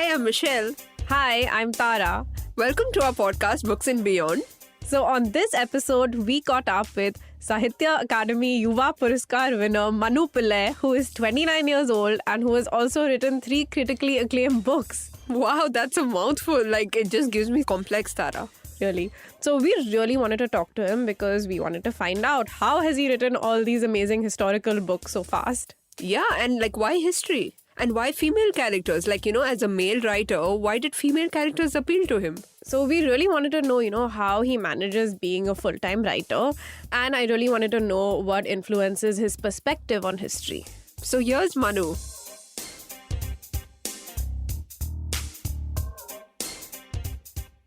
Hi, I'm Michelle. Hi, I'm Tara. Welcome to our podcast, Books and Beyond. So, on this episode, we caught up with Sahitya Akademi Yuva Puraskar winner Manu Pillai, who is 29 years old and who has also written 3 critically acclaimed books. Wow, that's a mouthful. Like, it just gives me complex, Tara. Really. So, we really wanted to talk to him because we wanted to find out how has he written all these amazing historical books so fast. Yeah, and like, why history? And why female characters? Like, as a male writer, why did female characters appeal to him? So we really wanted to know, how he manages being a full-time writer. And I really wanted to know what influences his perspective on history. So here's Manu.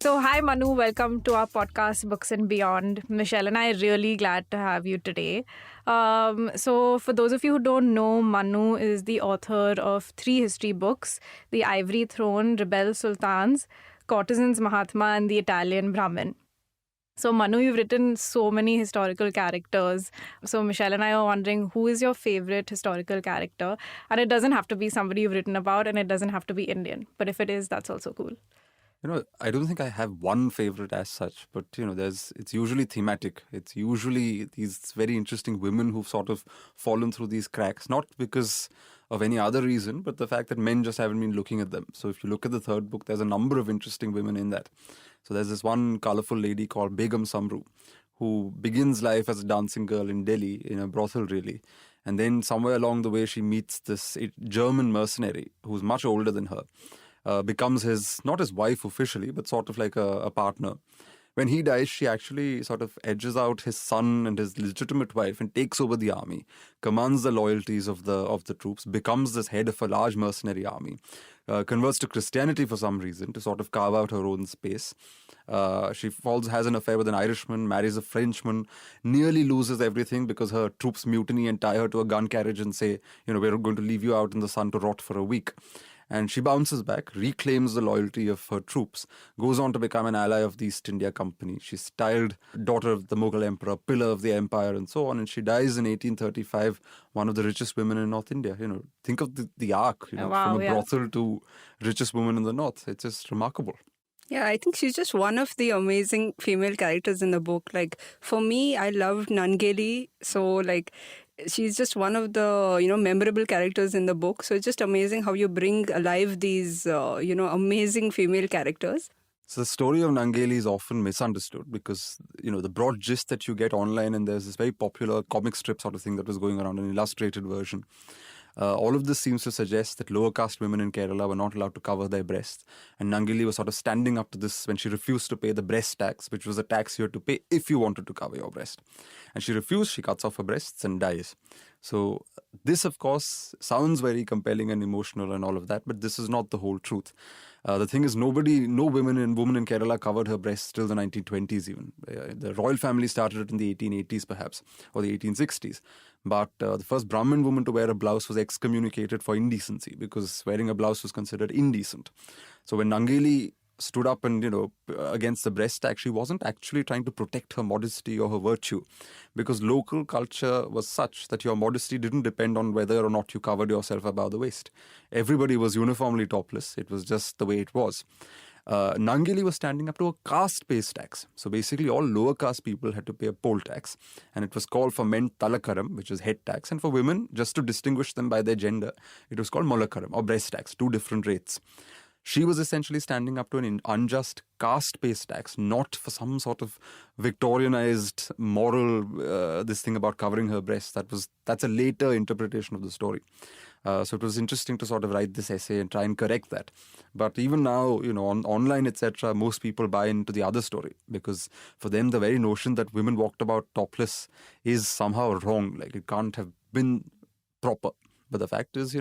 So hi Manu, welcome to our podcast Books and Beyond. Michelle and I are really glad to have you today. So for those of you who don't know, Manu is the author of 3 history books, The Ivory Throne, Rebel Sultans, Courtesan's Mahatma and The Italian Brahmin. So Manu, you've written so many historical characters. So Michelle and I are wondering, who is your favorite historical character? And it doesn't have to be somebody you've written about and it doesn't have to be Indian. But if it is, that's also cool. I don't think I have one favorite as such, but it's usually thematic. It's usually these very interesting women who've sort of fallen through these cracks, not because of any other reason, but the fact that men just haven't been looking at them. So if you look at the third book, there's a number of interesting women in that. So there's this one colorful lady called Begum Samru, who begins life as a dancing girl in Delhi, in a brothel really. And then somewhere along the way, she meets this German mercenary who's much older than her. Becomes not his wife officially, but sort of like a partner. When he dies, she actually sort of edges out his son and his legitimate wife and takes over the army, commands the loyalties of the troops, becomes this head of a large mercenary army, converts to Christianity for some reason to sort of carve out her own space. She has an affair with an Irishman, marries a Frenchman, nearly loses everything because her troops mutiny and tie her to a gun carriage and say, we're going to leave you out in the sun to rot for a week. And she bounces back, reclaims the loyalty of her troops, goes on to become an ally of the East India Company. She's styled daughter of the Mughal emperor, pillar of the empire, and so on. And she dies in 1835, one of the richest women in North India. Think of the arc, from a brothel to richest woman in the north. It's just remarkable. Yeah, I think she's just one of the amazing female characters in the book. Like, for me, I loved Nangeli. So, she's just one of the, memorable characters in the book. So it's just amazing how you bring alive these, amazing female characters. So the story of Nangeli is often misunderstood because, the broad gist that you get online, and there's this very popular comic strip sort of thing that was going around, an illustrated version. All of this seems to suggest that lower caste women in Kerala were not allowed to cover their breasts. And Nangeli was sort of standing up to this when she refused to pay the breast tax, which was a tax you had to pay if you wanted to cover your breast. And she refused, she cuts off her breasts and dies. So this, of course, sounds very compelling and emotional and all of that, but this is not the whole truth. The thing is, no woman in Kerala covered her breasts till the 1920s even. The royal family started it in the 1880s perhaps, or the 1860s. But the first Brahmin woman to wear a blouse was excommunicated for indecency because wearing a blouse was considered indecent. So when Nangeli stood up and, against the breast tax, she wasn't actually trying to protect her modesty or her virtue, because local culture was such that your modesty didn't depend on whether or not you covered yourself above the waist. Everybody was uniformly topless. It was just the way it was. Nangeli was standing up to a caste-based tax. So basically all lower caste people had to pay a poll tax, and it was called for men talakaram, which is head tax, and for women, just to distinguish them by their gender, it was called molakaram or breast tax, 2 different rates. She was essentially standing up to an unjust caste-based tax, not for some sort of Victorianized moral, this thing about covering her breasts. That's a later interpretation of the story. So it was interesting to sort of write this essay and try and correct that. But even now, on online, etc., most people buy into the other story because for them, the very notion that women walked about topless is somehow wrong. Like, it can't have been proper. But the fact is,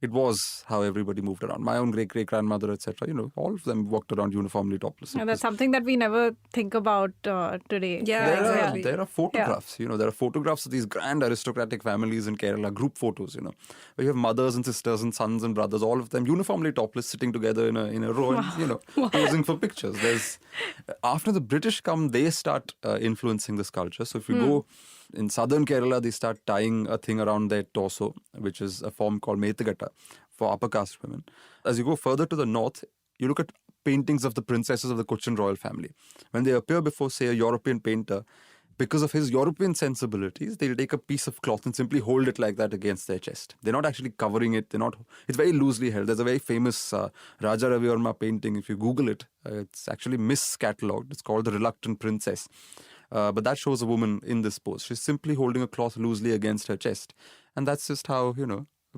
it was how everybody moved around. My own great-great-grandmother, etc., all of them walked around uniformly topless. Yeah, that's something that we never think about today. Yeah, exactly. There are photographs, there are photographs of these grand aristocratic families in Kerala, group photos, where you have mothers and sisters and sons and brothers, all of them uniformly topless, sitting together in a row and, posing for pictures. After the British come, they start influencing this culture. So if you go in southern Kerala, they start tying a thing around their torso, which is a form called Metagata, for upper caste women. As you go further to the north, you look at paintings of the princesses of the Cochin royal family. When they appear before, say, a European painter, because of his European sensibilities, they'll take a piece of cloth and simply hold it like that against their chest. They're not actually covering it. It's very loosely held. There's a very famous Raja Ravi Verma painting. If you Google it, it's actually miscatalogued. It's called The Reluctant Princess. But that shows a woman in this pose. She's simply holding a cloth loosely against her chest. And that's just how,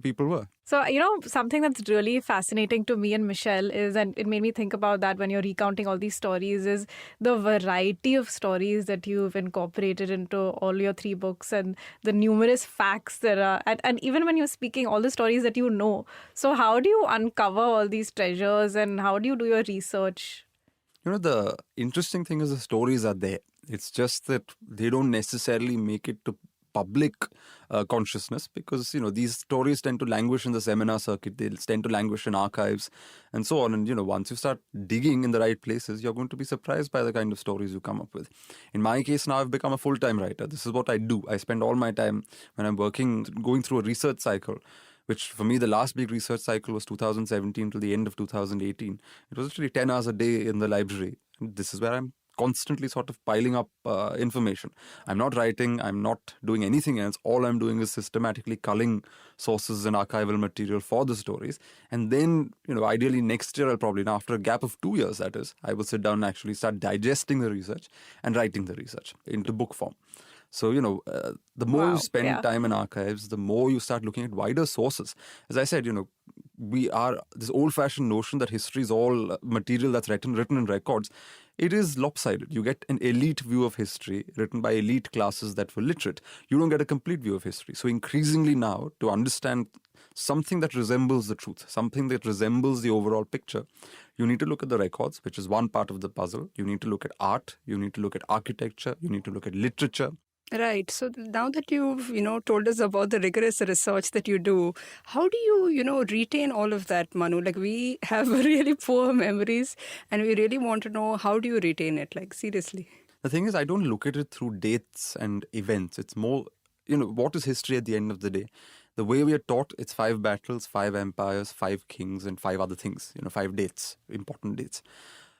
people were. So, something that's really fascinating to me and Michelle is, and it made me think about that when you're recounting all these stories, is the variety of stories that you've incorporated into all your 3 books and the numerous facts that are, and even when you're speaking, all the stories that you know. So how do you uncover all these treasures and how do you do your research? The interesting thing is the stories are there. It's just that they don't necessarily make it to public consciousness because, these stories tend to languish in the seminar circuit. They tend to languish in archives and so on. And, once you start digging in the right places, you're going to be surprised by the kind of stories you come up with. In my case, now I've become a full-time writer. This is what I do. I spend all my time when I'm working, going through a research cycle, which for me, the last big research cycle was 2017 till the end of 2018. It was literally 10 hours a day in the library. And this is where I'm constantly sort of piling up information. I'm not writing, I'm not doing anything else. All I'm doing is systematically culling sources and archival material for the stories. And then, ideally next year, after a gap of 2 years, that is, I will sit down and actually start digesting the research and writing the research into book form. So, the more you spend time in archives, the more you start looking at wider sources. As I said, we are this old-fashioned notion that history is all material that's written in records. It is lopsided. You get an elite view of history written by elite classes that were literate. You don't get a complete view of history. So increasingly now, to understand something that resembles the truth, something that resembles the overall picture, you need to look at the records, which is one part of the puzzle. You need to look at art. You need to look at architecture. You need to look at literature. Right. So now that you've, told us about the rigorous research that you do, how do you, retain all of that, Manu? Like, we have really poor memories and we really want to know, how do you retain it? Like, seriously. The thing is, I don't look at it through dates and events. It's more, what is history at the end of the day? The way we are taught, it's 5 battles, 5 empires, 5 kings, and 5 other things, 5 dates, important dates.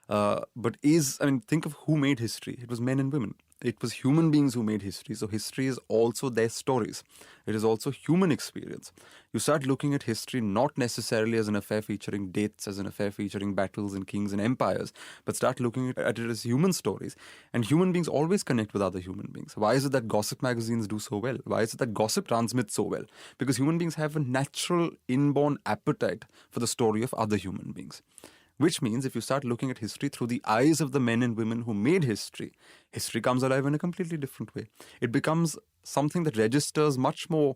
Think of who made history. It was men and women. It was human beings who made history. So history is also their stories. It is also human experience. You start looking at history not necessarily as an affair featuring dates, as an affair featuring battles and kings and empires, but start looking at it as human stories. And human beings always connect with other human beings. Why is it that gossip magazines do so well? Why is it that gossip transmits so well? Because human beings have a natural inborn appetite for the story of other human beings. Which means if you start looking at history through the eyes of the men and women who made history, history comes alive in a completely different way. It becomes something that registers much more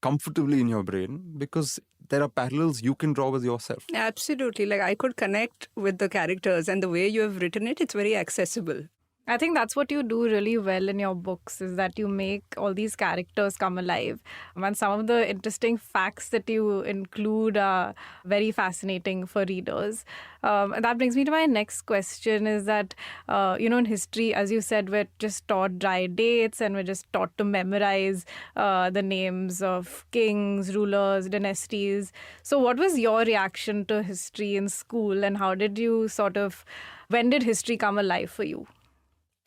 comfortably in your brain because there are parallels you can draw with yourself. Absolutely. Like, I could connect with the characters and the way you have written it, it's very accessible. I think that's what you do really well in your books, is that you make all these characters come alive. And some of the interesting facts that you include are very fascinating for readers. And that brings me to my next question is that, in history, as you said, we're just taught dry dates and we're just taught to memorize the names of kings, rulers, dynasties. So what was your reaction to history in school and how did you when did history come alive for you?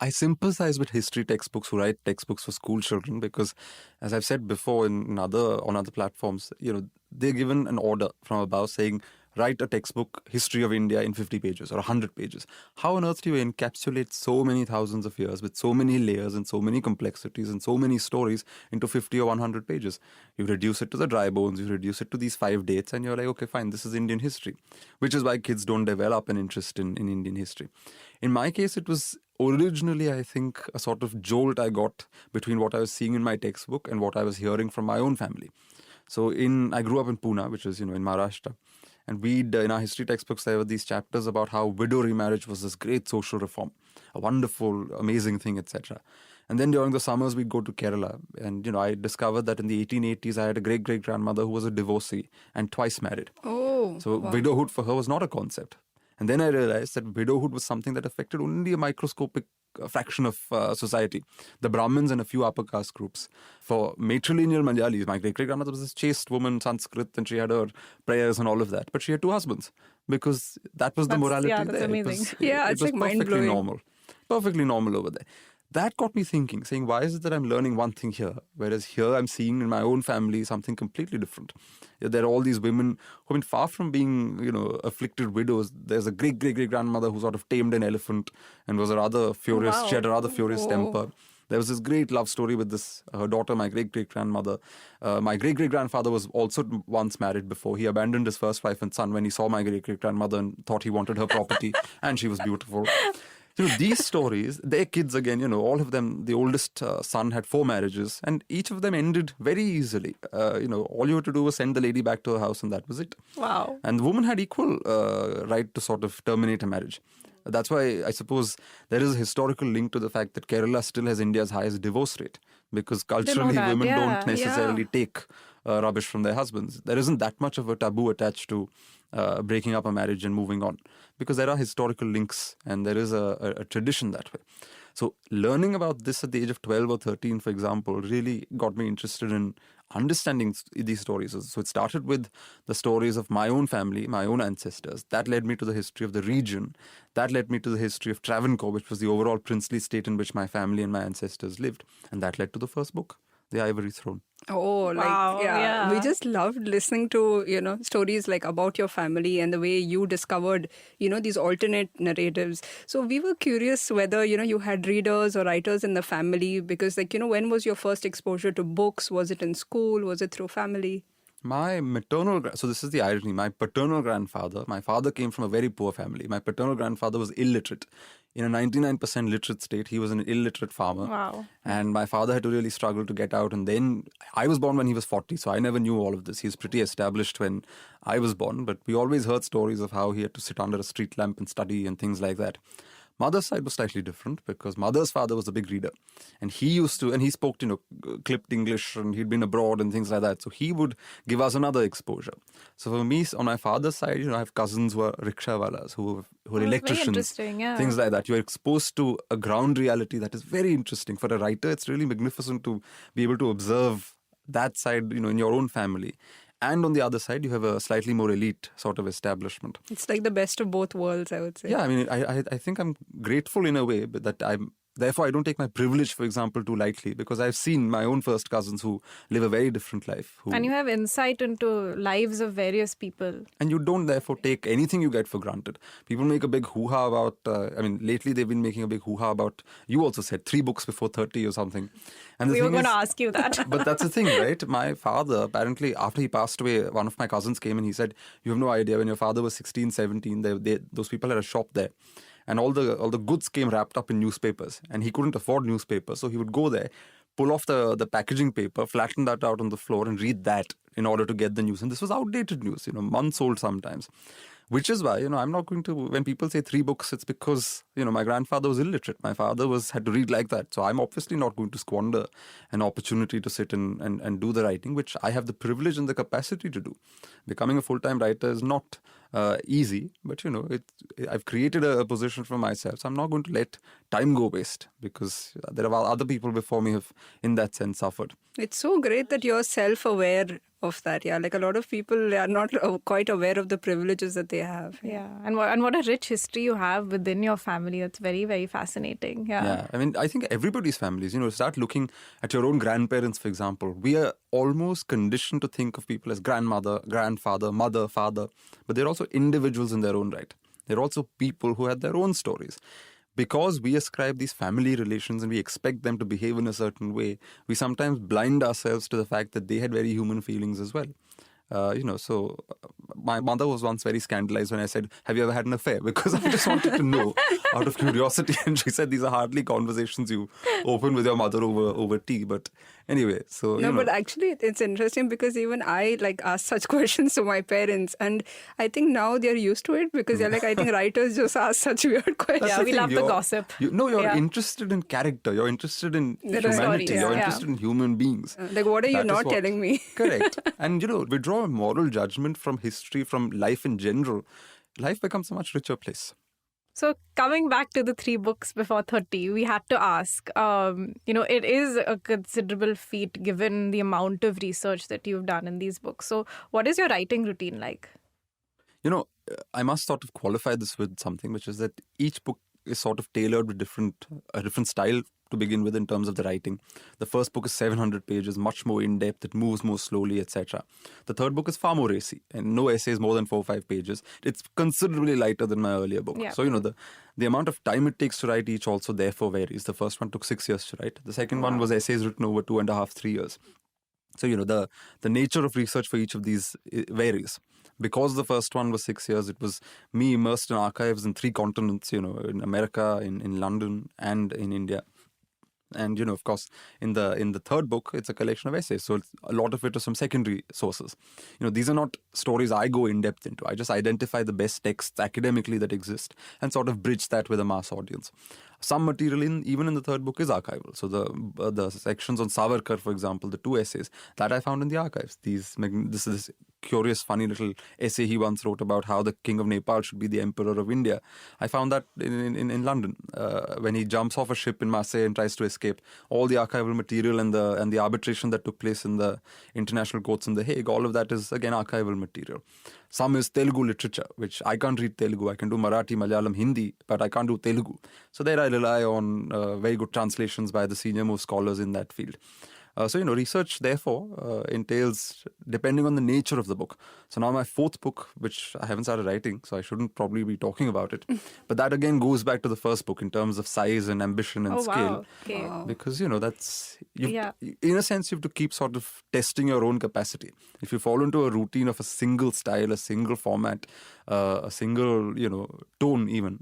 I sympathize with history textbooks who write textbooks for school children because, as I've said before on other platforms, they're given an order from above saying, write a textbook, History of India, in 50 pages or 100 pages. How on earth do you encapsulate so many thousands of years with so many layers and so many complexities and so many stories into 50 or 100 pages? You reduce it to the dry bones, you reduce it to these 5 dates, and you're like, okay, fine, this is Indian history, which is why kids don't develop an interest in Indian history. In my case, it was originally, I think, a sort of jolt I got between what I was seeing in my textbook and what I was hearing from my own family. So I grew up in Pune, which is, in Maharashtra. And in our history textbooks, there were these chapters about how widow remarriage was this great social reform, a wonderful, amazing thing, etc. And then during the summers, we'd go to Kerala. And, I discovered that in the 1880s, I had a great-great-grandmother who was a divorcee and twice married. Oh, so wow. Widowhood for her was not a concept. And then I realized that widowhood was something that affected only a microscopic fraction of society, the Brahmins and a few upper caste groups. For matrilineal Malayalis, my great-great-grandmother was this chaste woman, Sanskrit, and she had her prayers and all of that. But she had 2 husbands because that was the morality yeah, that's there. amazing. It's like perfectly mind-blowing. normal. Perfectly normal over there. That got me thinking, saying, why is it that I'm learning one thing here, whereas here I'm seeing in my own family something completely different? There are all these women who, I mean, far from being, afflicted widows, there's a great-great-great-grandmother who sort of tamed an elephant and was a rather furious, wow. she had a rather furious temper. There was this great love story with this, her daughter, my great-great-grandmother. My great-great-grandfather was also once married before. He abandoned his first wife and son when he saw my great-great-grandmother and thought he wanted her property, and she was beautiful. These stories, their kids again, all of them, the oldest son had 4 marriages and each of them ended very easily. All you had to do was send the lady back to her house and that was it. Wow. And the woman had equal right to sort of terminate a marriage. That's why I suppose there is a historical link to the fact that Kerala still has India's highest divorce rate because culturally that, women yeah, don't necessarily take rubbish from their husbands. There isn't that much of a taboo attached to breaking up a marriage and moving on because there are historical links and there is a tradition that way. So learning about this at the age of 12 or 13, for example, really got me interested in understanding these stories. So it started with the stories of my own family, my own ancestors. That led me to the history of the region. That led me to the history of Travancore, which was the overall princely state in which my family and my ancestors lived. And that led to the first book, The Ivory Throne. Oh, Wow, yeah. We just loved listening to, stories like about your family and the way you discovered, these alternate narratives. So we were curious whether, you had readers or writers in the family because when was your first exposure to books? Was it in school? Was it through family? So this is the irony, my paternal grandfather, my father came from a very poor family. My paternal grandfather was illiterate. In a 99% literate state, he was an illiterate farmer. Wow. And my father had to really struggle to get out. And then I was born when he was 40, so I never knew all of this. He was pretty established when I was born. But we always heard stories of how he had to sit under a street lamp and study and things like that. Mother's side was slightly different because mother's father was a big reader and he spoke, clipped English and he'd been abroad and things like that. So he would give us another exposure. So for me, on my father's side, I have cousins who are rickshawalas, who are electricians, interesting, yeah. things like that. You're exposed to a ground reality that is very interesting. For a writer, it's really magnificent to be able to observe that side, in your own family. And on the other side, you have a slightly more elite sort of establishment. It's like the best of both worlds, I would say. Yeah, I mean, I think I'm grateful in a way, but therefore I don't take my privilege, for example, too lightly because I've seen my own first cousins who live a very different life. And you have insight into lives of various people. And you don't therefore take anything you get for granted. People make a big hoo-ha about, lately they've been making a big hoo-ha about, you also said 3 books before 30 or something. And We were going to ask you that. But that's the thing, right? My father, apparently, after he passed away, one of my cousins came and he said, you have no idea, when your father was 16, 17, those people had a shop there. And all the goods came wrapped up in newspapers. And he couldn't afford newspapers. So he would go there, pull off the packaging paper, flatten that out on the floor and read that in order to get the news. And this was outdated news, months old sometimes. Which is why, I'm not going to, when people say 3 books, it's because, my grandfather was illiterate. My father had to read like that. So I'm obviously not going to squander an opportunity to sit and do the writing, which I have the privilege and the capacity to do. Becoming a full-time writer is not easy, but, I've created a position for myself. So I'm not going to let time go waste because there are other people before me have, in that sense, suffered. It's so great that you're self-aware of that. Yeah, like a lot of people are not quite aware of the privileges that they have. Yeah, and what a rich history you have within your family. It's very, very fascinating. Yeah, I mean, I think everybody's families, start looking at your own grandparents, for example. We are almost conditioned to think of people as grandmother, grandfather, mother, father, but they're also individuals in their own right. They're also people who had their own stories. Because we ascribe these family relations and we expect them to behave in a certain way, we sometimes blind ourselves to the fact that they had very human feelings as well. So my mother was once very scandalized when I said, have you ever had an affair? Because I just wanted to know out of curiosity. And she said, these are hardly conversations you open with your mother over tea. But anyway, so, but actually it's interesting because even I ask such questions to my parents and I think now they're used to it because they're I think writers just ask such weird questions. Yeah, we love the gossip. You're interested in character. You're interested in humanity. Stories, you're interested in human beings. What are you not telling me? Correct. And, we draw a moral judgment from history, from life in general. Life becomes a much richer place. So coming back to the 3 books before 30, we had to ask, it is a considerable feat given the amount of research that you've done in these books. So what is your writing routine like? I must sort of qualify this with something, which is that each book is sort of tailored with a different style to begin with in terms of the writing. The first book is 700 pages, much more in-depth, it moves more slowly, etc. The third book is far more racy, and no essays more than 4 or 5 pages. It's considerably lighter than my earlier book. Yeah. So, the amount of time it takes to write each also therefore varies. The first one took 6 years to write. The second one was essays written over 2.5, 3 years. So, the nature of research for each of these varies. Because the first one was 6 years, it was me immersed in archives in 3 continents, in America, in London, and in India. And, of course, in the third book, it's a collection of essays. So a lot of it is from secondary sources. These are not stories I go in depth into. I just identify the best texts academically that exist and sort of bridge that with a mass audience. Some material even in the third book is archival. So the sections on Savarkar, for example, the 2 essays that I found in the archives. This curious, funny little essay he once wrote about how the king of Nepal should be the emperor of India. I found that in London when he jumps off a ship in Marseille and tries to escape. All the archival material and the arbitration that took place in the international courts in The Hague, all of that is again archival material. Some is Telugu literature, which I can't read Telugu. I can do Marathi, Malayalam, Hindi, but I can't do Telugu. So there I rely on very good translations by the senior most scholars in that field. Research, therefore, entails, depending on the nature of the book. So now my 4th book, which I haven't started writing, so I shouldn't probably be talking about it. But that again goes back to the first book in terms of size and ambition and scale. Wow. Okay. Wow. Because, in a sense, you have to keep sort of testing your own capacity. If you fall into a routine of a single style, a single format, a single, tone even,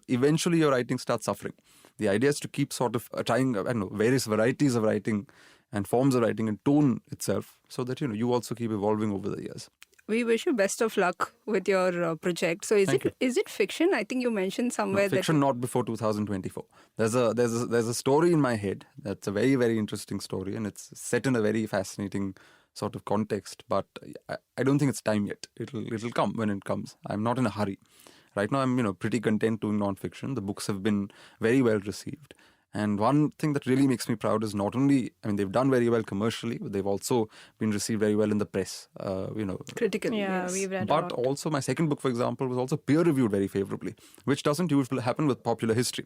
eventually your writing starts suffering. The idea is to keep sort of trying, various varieties of writing and forms of writing and tone itself so that, you also keep evolving over the years. We wish you best of luck with your project. So is it fiction? I think you mentioned somewhere fiction not before 2024. There's a story in my head that's a very, very interesting story, and it's set in a very fascinating sort of context, but I don't think it's time yet. It'll come when it comes. I'm not in a hurry. Right now, I'm pretty content doing non-fiction. The books have been very well received. And one thing that really makes me proud is not only, they've done very well commercially, but they've also been received very well in the press, critically. Yeah, Yes. we've read But about. also my second book, for example, was also peer-reviewed very favorably, which doesn't usually happen with popular history.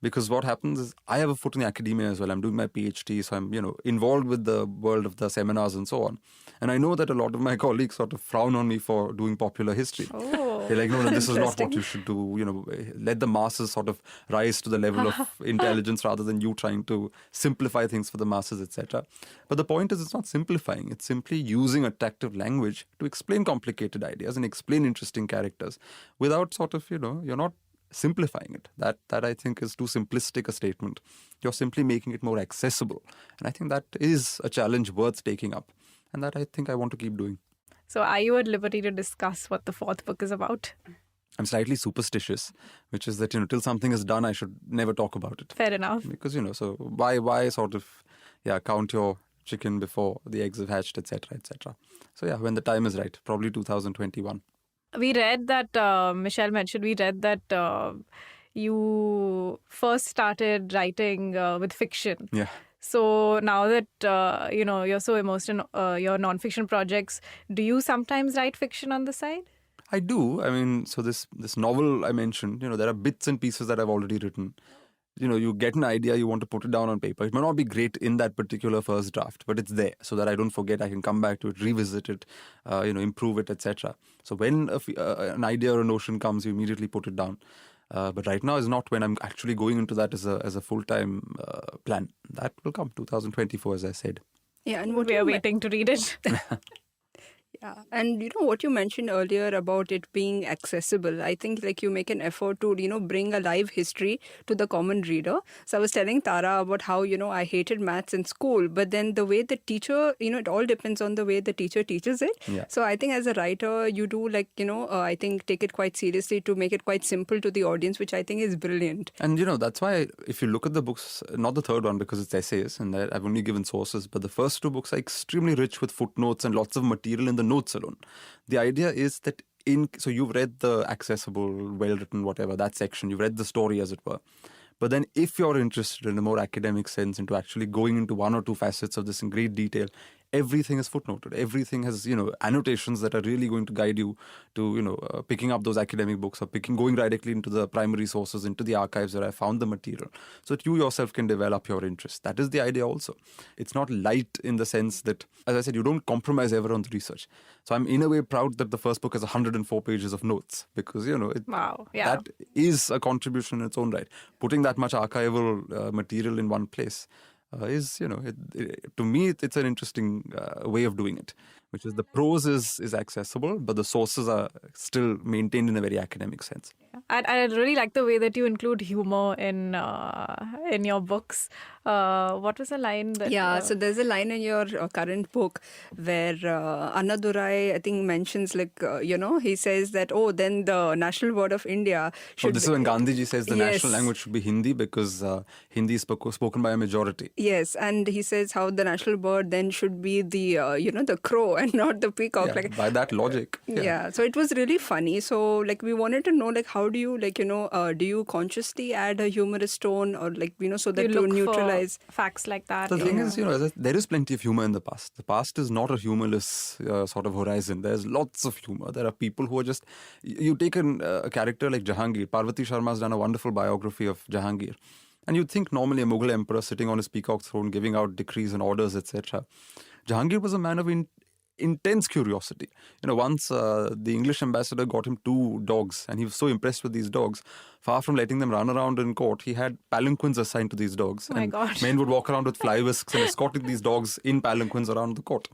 Because what happens is I have a foot in the academia as well. I'm doing my PhD, so I'm, involved with the world of the seminars and so on. And I know that a lot of my colleagues sort of frown on me for doing popular history. Oh. They're like, no, this is not what Interesting. you should do. Let the masses sort of rise to the level of intelligence rather than you trying to simplify things for the masses, etc. But the point is, it's not simplifying. It's simply using attractive language to explain complicated ideas and explain interesting characters without sort of, you're not simplifying it. That I think is too simplistic a statement. You're simply making it more accessible. And I think that is a challenge worth taking up. And that I think I want to keep doing. So are you at liberty to discuss what the 4th book is about? I'm slightly superstitious, which is that, till something is done, I should never talk about it. Fair enough. Because, so why sort of, count your chicken before the eggs have hatched, etc., etc. So, when the time is right, probably 2021. We read that, Michelle mentioned, that you first started writing with fiction. Yeah. So now that, you're so immersed in your non-fiction projects, do you sometimes write fiction on the side? I do. So this novel I mentioned, there are bits and pieces that I've already written. You get an idea, you want to put it down on paper. It may not be great in that particular first draft, but it's there so that I don't forget. I can come back to it, revisit it, improve it, etc. So when an idea or a notion comes, you immediately put it down. But right now is not when I'm actually going into that as a full-time plan. That will come 2024, as I said. Yeah, and what We you are me- waiting to read it. Yeah, and what you mentioned earlier about it being accessible, I think like you make an effort to, bring a live history to the common reader. So I was telling Tara about how, I hated maths in school, but then the way the teacher, it all depends on the way the teacher teaches it. Yeah. So I think as a writer, you do I think take it quite seriously to make it quite simple to the audience, which I think is brilliant. And, that's why if you look at the books, not the third one because it's essays and I've only given sources, but the first 2 books are extremely rich with footnotes and lots of material in the notes alone. The idea is that so you've read the accessible, well-written, whatever, that section, you've read the story as it were. But then if you're interested in a more academic sense into actually going into one or two facets of this in great detail, everything is footnoted. Everything has, annotations that are really going to guide you to, picking up those academic books or going directly into the primary sources, into the archives where I found the material, so that you yourself can develop your interest. That is the idea also. It's not light in the sense that, as I said, you don't compromise ever on the research. So I'm in a way proud that the first book has 104 pages of notes because, Wow. Yeah. that is a contribution in its own right. Putting that much archival material in one place is, to me, it's an interesting way of doing it, which is the prose is accessible, but the sources are still maintained in a very academic sense. And I really like the way that you include humor in your books. What was the line that... So there's a line in your current book where Annadurai, I think, mentions he says that, then the national word of India should... this is when Gandhiji says the Yes. national language should be Hindi because Hindi is spoken by a majority. Yes, and he says how the national bird then should be the, the crow and not the peacock. Yeah, by that logic. Yeah, so it was really funny. So, we wanted to know, how do you, do you consciously add a humorous tone or, so that you to look neutralize? for facts like that. The thing is, there is plenty of humor in the past. The past is not a humorless sort of horizon. There's lots of humor. There are people who are just... You take a character like Jahangir. Parvati Sharma has done a wonderful biography of Jahangir. And you'd think normally a Mughal emperor sitting on his peacock throne, giving out decrees and orders, etc. Jahangir was a man of intense curiosity. Once the English ambassador got him 2 dogs and he was so impressed with these dogs, far from letting them run around in court, he had palanquins assigned to these dogs. Oh my gosh. Men would walk around with fly whisks and escorted these dogs in palanquins around the court.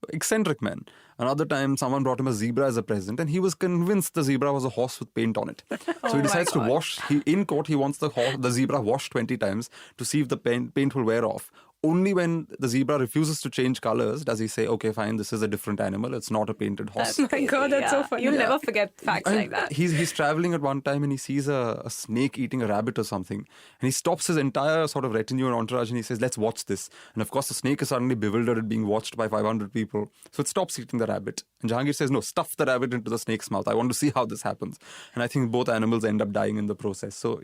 Eccentric man. Another time, someone brought him a zebra as a present, and he was convinced the zebra was a horse with paint on it. So he decides to wash. In court, he wants the zebra washed 20 times to see if the paint will wear off. Only when the zebra refuses to change colors does he say, okay, fine, this is a different animal. It's not a painted horse. Oh my God, that's so funny. You'll never forget facts like that. He's traveling at one time and he sees a snake eating a rabbit or something. And he stops his entire sort of retinue and entourage and he says, let's watch this. And of course, the snake is suddenly bewildered at being watched by 500 people. So it stops eating the rabbit. And Jahangir says, no, stuff the rabbit into the snake's mouth. I want to see how this happens. And I think both animals end up dying in the process. So,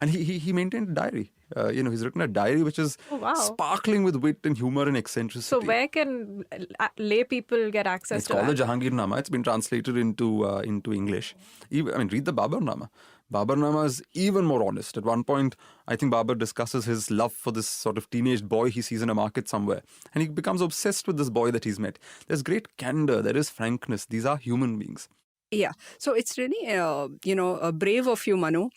and he maintained a diary. He's written a diary which is sparkling with wit and humor and eccentricity. So where can lay people get access It's to called that? the Jahangirnama. It's been translated into English. Read the Babarnama. Babarnama is even more honest. At one point, I think Babar discusses his love for this sort of teenage boy he sees in a market somewhere. And he becomes obsessed with this boy that he's met. There's great candor. There is frankness. These are human beings. Yeah. So it's really, brave of you, Manu,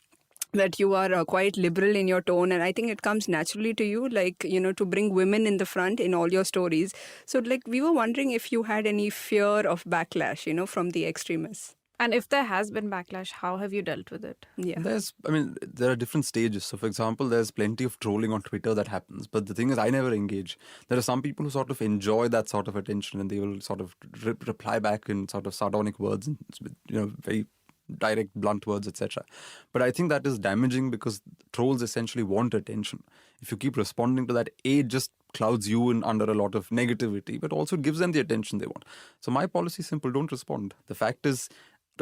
that you are quite liberal in your tone. And I think it comes naturally to you, to bring women in the front in all your stories. So, we were wondering if you had any fear of backlash, from the extremists. And if there has been backlash, how have you dealt with it? Yeah. There are different stages. So, for example, there's plenty of trolling on Twitter that happens. But the thing is, I never engage. There are some people who sort of enjoy that sort of attention and they will sort of reply back in sort of sardonic words and, very direct, blunt words, etc. But I think that is damaging because trolls essentially want attention. If you keep responding to that, it just clouds you in under a lot of negativity, but also it gives them the attention they want. So my policy is simple, don't respond. The fact is,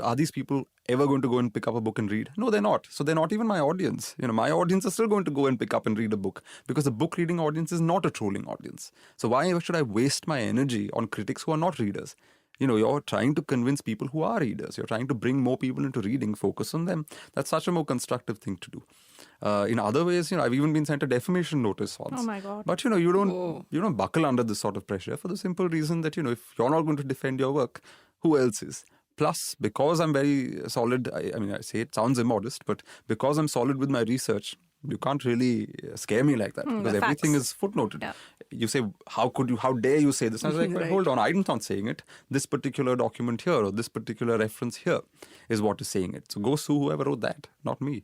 are these people ever going to go and pick up a book and read? No, they're not. So they're not even my audience. My audience is still going to go and pick up and read a book because the book reading audience is not a trolling audience. So why should I waste my energy on critics who are not readers? You're trying to convince people who are readers. You're trying to bring more people into reading, focus on them. That's such a more constructive thing to do. In other ways, I've even been sent a defamation notice once. Oh my God. But, you don't buckle under this sort of pressure for the simple reason that, if you're not going to defend your work, who else is? Plus, because I'm very solid, I say it sounds immodest, but because I'm solid with my research, you can't really scare me like that because everything is footnoted. Yeah. You say, how dare you say this? And I was like, Right. hold on, I'm not saying it. This particular document here or this particular reference here is what is saying it. So go sue whoever wrote that, not me.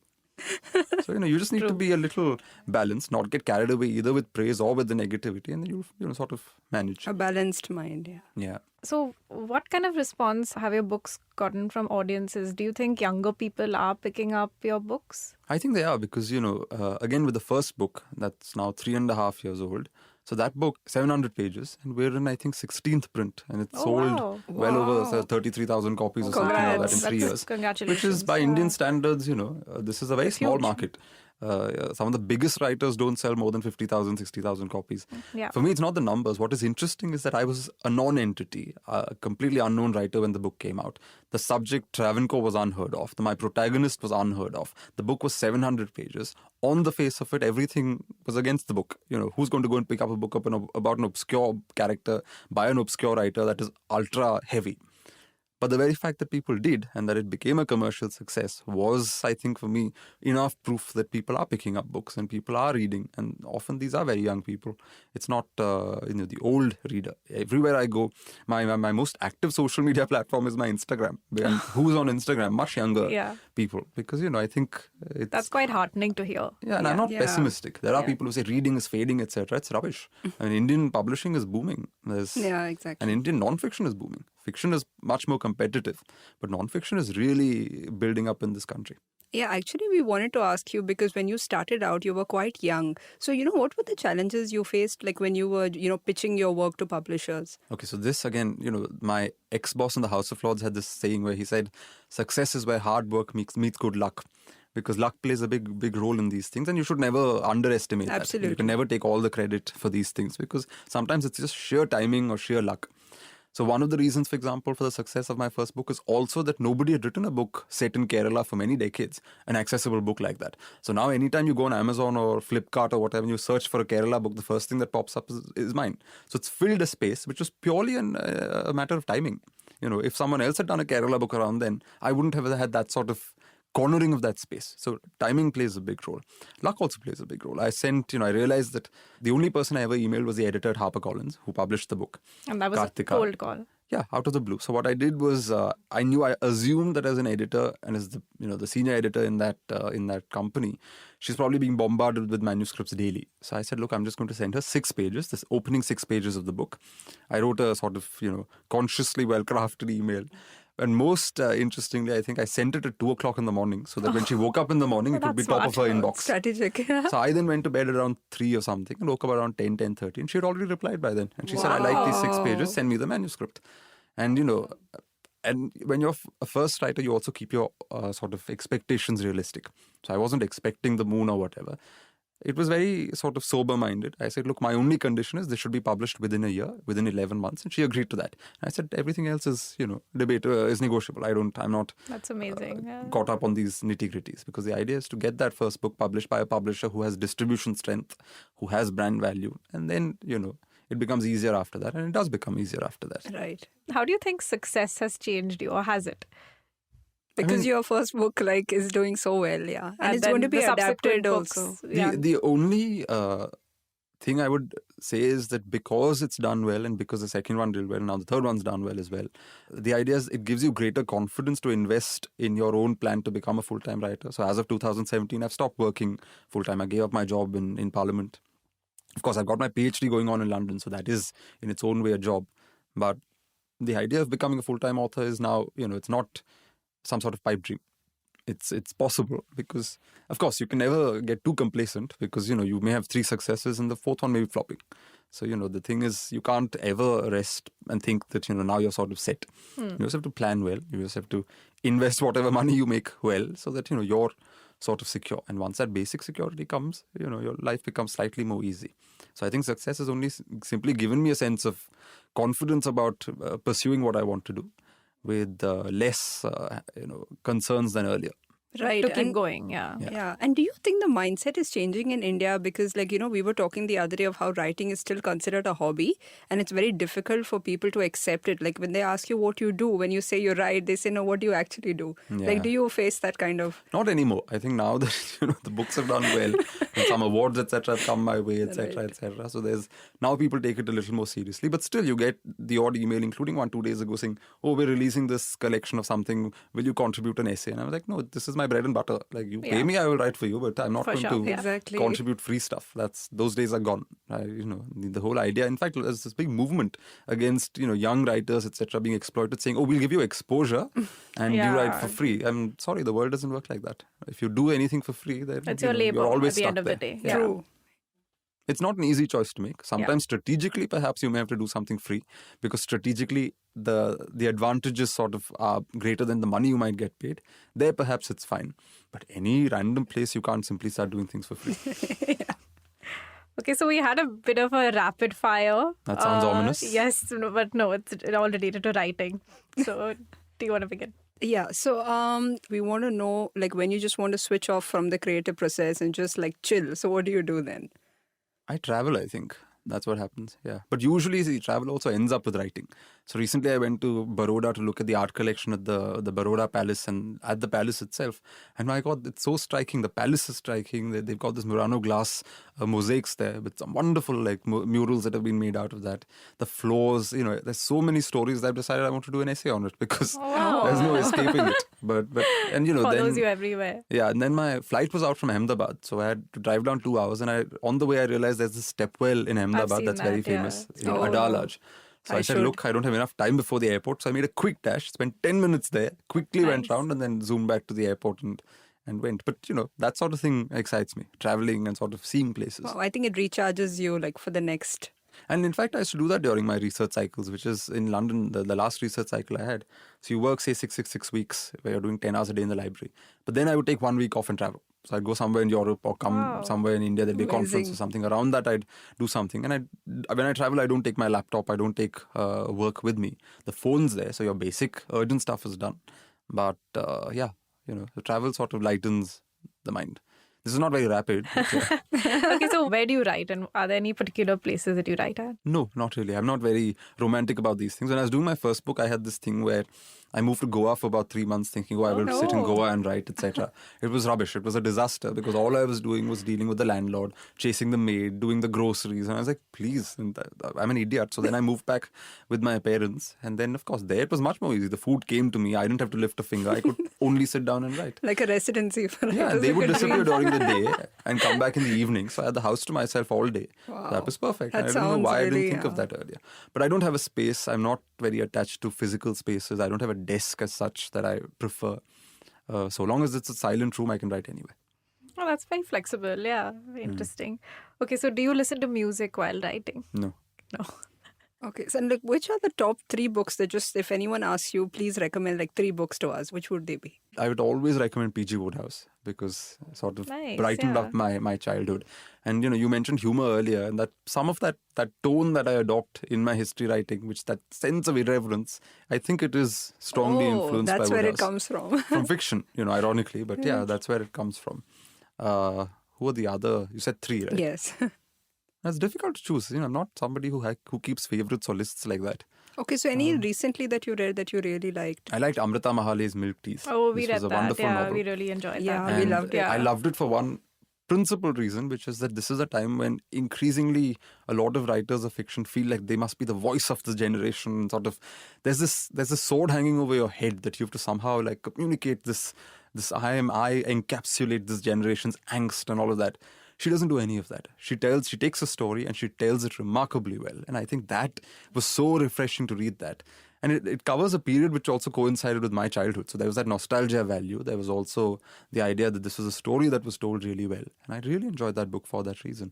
So, you just need to be a little balanced, not get carried away either with praise or with the negativity, and then you'll sort of manage. A balanced mind, yeah. Yeah. So what kind of response have your books gotten from audiences? Do you think younger people are picking up your books? I think they are because, again, with the first book, that's now 3.5 years old, So that book, 700 pages, and we're in, I think, 16th print, and it's Oh, sold wow. well over 33,000 copies or something like that in 3 years. Congratulations. Which is, by Yeah. Indian standards, this is a very It's small huge. market. Some of the biggest writers don't sell more than 50,000, 60,000 copies. Yeah. For me, it's not the numbers. What is interesting is that I was a non-entity, a completely unknown writer when the book came out. The subject, Travancore, was unheard of. My protagonist was unheard of. The book was 700 pages. On the face of it, everything was against the book. Who's going to go and pick up a book about an obscure character by an obscure writer that is ultra heavy? But the very fact that people did and that it became a commercial success was, I think, for me, enough proof that people are picking up books and people are reading. And often these are very young people. It's not, the old reader. Everywhere I go, my most active social media platform is my Instagram. And who's on Instagram? Much younger people. Because, I think it's... That's quite heartening to hear. Yeah, and I'm not pessimistic. There are Yeah. people who say reading is fading, etc. It's rubbish. I mean, Indian publishing is booming. Yeah, exactly. And Indian non-fiction is booming. Fiction is much more competitive, but non-fiction is really building up in this country. Yeah, actually, we wanted to ask you because when you started out, you were quite young. So, what were the challenges you faced, like when you were, pitching your work to publishers? Okay, so this again, my ex-boss in the House of Lords had this saying where he said, success is where hard work meets good luck. Because luck plays a big role in these things, and you should never underestimate Absolutely. that. You can never take all the credit for these things because sometimes it's just sheer timing or sheer luck. So one of the reasons, for example, for the success of my first book is also that nobody had written a book set in Kerala for many decades, an accessible book like that. So now anytime you go on Amazon or Flipkart or whatever, and you search for a Kerala book, the first thing that pops up is mine. So it's filled a space, which was purely a matter of timing. If someone else had done a Kerala book around then, I wouldn't have had that sort of cornering of that space. So timing plays a big role. Luck also plays a big role. I realized that the only person I ever emailed was the editor at HarperCollins who published the book. And that was Karthika. a cold call. Yeah, out of the blue. So what I did was I assumed that as an editor and as the senior editor in that company, she's probably being bombarded with manuscripts daily. So I said, look, I'm just going to send her 6 pages, this opening 6 pages of the book. I wrote a sort of consciously well-crafted email. And most interestingly, I think I sent it at 2 o'clock in the morning so that when she woke up in the morning, it would be top of her inbox. Strategic. So I then went to bed around 3 or something and woke up around 10:30, and she had already replied by then. And she said, I like these 6 pages, send me the manuscript. And, and when you're a first writer, you also keep your sort of expectations realistic. So I wasn't expecting the moon or whatever. It was very sort of sober-minded. I said, look, my only condition is this should be published within a year, within 11 months. And she agreed to that. I said, everything else is, debate, is negotiable. I'm not That's amazing. caught up on these nitty-gritties, because the idea is to get that first book published by a publisher who has distribution strength, who has brand value. And then, it becomes easier after that. And it does become easier after that. Right. How do you think success has changed you, or has it? Because your first book is doing so well, yeah. And it's then going to be the subsequent adapted books, also. Yeah. The only thing I would say is that because it's done well and because the second one did well, now the third one's done well as well, the idea is it gives you greater confidence to invest in your own plan to become a full-time writer. So as of 2017, I've stopped working full-time. I gave up my job in Parliament. Of course, I've got my PhD going on in London, so that is in its own way a job. But the idea of becoming a full-time author is now, it's not some sort of pipe dream. It's possible because, of course, you can never get too complacent because, you may have 3 successes and the 4th one may be flopping. So, the thing is, you can't ever rest and think that, now you're sort of set. You just have to plan well. You just have to invest whatever money you make well so that, you're sort of secure. And once that basic security comes, your life becomes slightly more easy. So I think success has only simply given me a sense of confidence about pursuing what I want to do with less, concerns than earlier. Right. To keep and- going, yeah. Yeah. And do you think the mindset is changing in India? Because, we were talking the other day of how writing is still considered a hobby and it's very difficult for people to accept it. Like, when they ask you what you do, when you say you write, they say, no, what do you actually do? Yeah. Like, do you face that kind of... Not anymore. I think now that, the books have done well and some awards, etc. have come my way, etc., Right. etc. So now people take it a little more seriously. But still, you get the odd email, including 2 days ago, saying, oh, we're releasing this collection of something. Will you contribute an essay? And I was like, no, this is my bread and butter. Like, you pay me, I will write for you, but I'm not For going sure, to yeah. Exactly. contribute free stuff. Those days are gone. The whole idea. In fact, there's this big movement against young writers, etc., being exploited, saying, "Oh, we'll give you exposure, and you write for free." I'm sorry, the world doesn't work like that. If you do anything for free, then It's your labor you're always at the stuck end of there. the day. Yeah. True. It's not an easy choice to make. Sometimes strategically, perhaps you may have to do something free, because strategically the advantages sort of are greater than the money you might get paid. There, perhaps it's fine. But any random place, you can't simply start doing things for free. Okay, so we had a bit of a rapid fire. That sounds ominous. Yes, but no, it's all related to writing. So do you want to begin? Yeah, so we want to know, like, when you just want to switch off from the creative process and just like chill. So what do you do then? I travel, I think. That's what happens, yeah. But usually, see, travel also ends up with writing. So recently I went to Baroda to look at the art collection at the Baroda Palace, and at the palace itself. And my God, it's so striking. The palace is striking. They've got this Murano glass mosaics there with some wonderful like murals that have been made out of that. The floors, there's so many stories that I've decided I want to do an essay on it, because there's no escaping it. But and Follows then, you everywhere. Yeah, and then my flight was out from Ahmedabad, so I had to drive down 2 hours, and on the way I realized there's this step well in Ahmedabad that's very famous, in Adalaj. So I said, look, I don't have enough time before the airport, so I made a quick dash, spent 10 minutes there, quickly went round, and then zoomed back to the airport and went. But, that sort of thing excites me, traveling and sort of seeing places. Wow, I think it recharges you like for the next. And in fact, I used to do that during my research cycles, which is in London, the last research cycle I had. So you work, say, 6 weeks, where you're doing 10 hours a day in the library. But then I would take 1 week off and travel. So I'd go somewhere in Europe or come somewhere in India. There'd be a conference or something. Around that, I'd do something. And when I travel, I don't take my laptop. I don't take work with me. The phone's there, so your basic urgent stuff is done. But the travel sort of lightens the mind. This is not very rapid. But, Okay, so where do you write, and are there any particular places that you write at? No, not really. I'm not very romantic about these things. When I was doing my first book, I had this thing where I moved to Goa for about 3 months thinking, I will sit in Goa and write, etc. It was rubbish. It was a disaster, because all I was doing was dealing with the landlord, chasing the maid, doing the groceries. And I was like, please, I'm an idiot. So then I moved back with my parents. And then, of course, there it was much more easy. The food came to me. I didn't have to lift a finger. I could only sit down and write. Like a residency for Yeah, and they would disappear during the day and come back in the evening. So I had the house to myself all day. Wow. That was perfect. That I don't know why I really, didn't think of that earlier. But I don't have a space. I'm not very attached to physical spaces. I don't have a desk as such that I prefer. So long as it's a silent room, I can write anywhere. Oh, that's very flexible. Yeah, very interesting. Okay, so do you listen to music while writing? No. No. Okay, so like, which are the top 3 books that just, if anyone asks you, please recommend like 3 books to us, which would they be? I would always recommend P.G. Wodehouse, because it sort of Nice, brightened up my childhood. And you mentioned humor earlier, and that some of that tone that I adopt in my history writing, which that sense of irreverence, I think it is strongly influenced by that's Wodehouse. where it comes from. From fiction, ironically, but yeah, that's where it comes from. Who are the other? You said 3, right? Yes. That's difficult to choose. I'm not somebody who keeps favorites or lists like that. Okay, so any recently that you read that you really liked? I liked Amrita Mahale's Milk Teas. Oh, we This read was a that. wonderful Yeah, novel. we really enjoyed Yeah, that. we And loved it. I loved it for one principal reason, which is that this is a time when increasingly a lot of writers of fiction feel like they must be the voice of the generation. Sort of, there's a sword hanging over your head that you have to somehow like communicate this I encapsulate this generation's angst and all of that. She doesn't do any of that. She takes a story and she tells it remarkably well. And I think that was so refreshing to read that. And it covers a period which also coincided with my childhood. So there was that nostalgia value. There was also the idea that this was a story that was told really well. And I really enjoyed that book for that reason.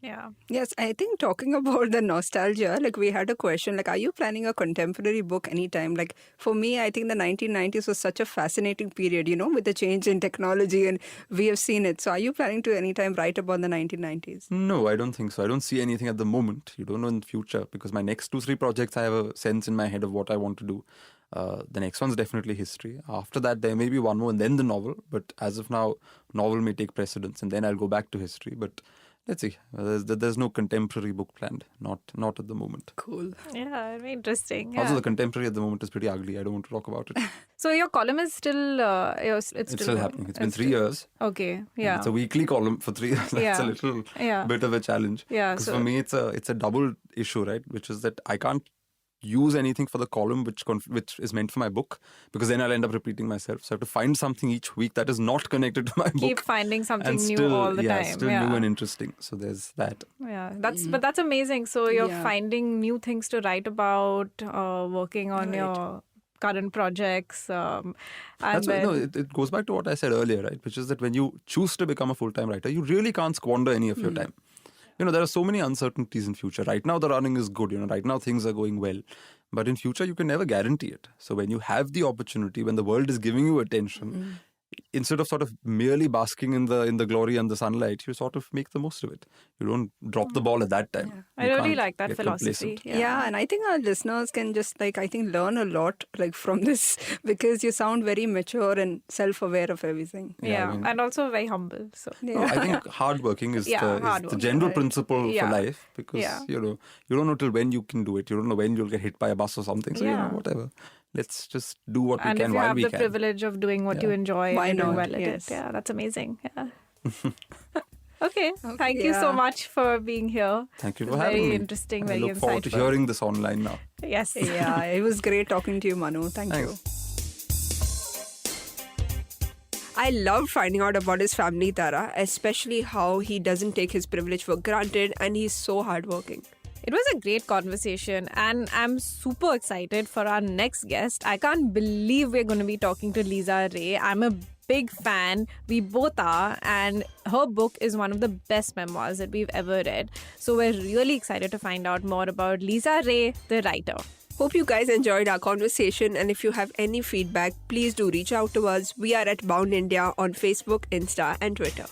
Yeah. Yes, I think talking about the nostalgia, like we had a question, like, are you planning a contemporary book anytime? Like for me, I think the 1990s was such a fascinating period, with the change in technology, and we have seen it. So are you planning to anytime write about the 1990s? No, I don't think so. I don't see anything at the moment. You don't know in the future, because my next 2-3 projects, I have a sense in my head of what I want to do. The next one's definitely history. After that, there may be one more and then the novel. But as of now, novel may take precedence and then I'll go back to history. But let's see. There's no contemporary book planned. Not at the moment. Cool. Yeah, very interesting. Also, Yeah. the contemporary at the moment is pretty ugly. I don't want to talk about it. So your column is still it's Still happening. It's been 3 years. Okay. Yeah. It's a weekly column for 3 years. That's Yeah. a little Yeah. bit of a challenge. Yeah, Because so- for me, it's a double issue, right? Which is that I can't use anything for the column which is meant for my book, because then I'll end up repeating myself. So I have to find something each week that is not connected to my Keep book. finding something And new still, all the time. Still Yeah. new and interesting. So there's that. Yeah, that's amazing. So you're Yeah. finding new things to write about, working on Right. your current projects, and then It goes back to what I said earlier, right? Which is that when you choose to become a full-time writer, you really can't squander any of your time. there are so many uncertainties in future. Right now, the running is good. Right now, things are going well. But in future, you can never guarantee it. So when you have the opportunity, when the world is giving you attention, instead of sort of merely basking in the glory and the sunlight, you sort of make the most of it. You don't drop the ball at that time. I You really can't like that get philosophy. complacent. Yeah, and I think our listeners can just learn a lot from this because you sound very mature and self-aware of everything. Yeah, I mean- and also very humble. So No, I think hardworking is, Yeah, is the hardworking, general right. principle Yeah. for life because Yeah. you don't know till when you can do it. You don't know when you'll get hit by a bus or something. So Yeah. whatever. Let's just do what we and if can you while have we the can. privilege of doing what you Yeah. enjoy Why and doing not? well at Yes. it, yeah, that's amazing. Yeah. Okay, thank you so Yeah. much for being here. Thank you It for was having very me. interesting, I very look forward to insightful. hearing this online now. Yes. Yeah, it was great talking to you, Manu. Thank you. I loved finding out about his family, Tara, especially how he doesn't take his privilege for granted and he's so hardworking. It was a great conversation, and I'm super excited for our next guest. I can't believe we're going to be talking to Lisa Ray. I'm a big fan. We both are, and her book is one of the best memoirs that we've ever read. So we're really excited to find out more about Lisa Ray, the writer. Hope you guys enjoyed our conversation, and if you have any feedback, please do reach out to us. We are at Bound India on Facebook, Insta, and Twitter.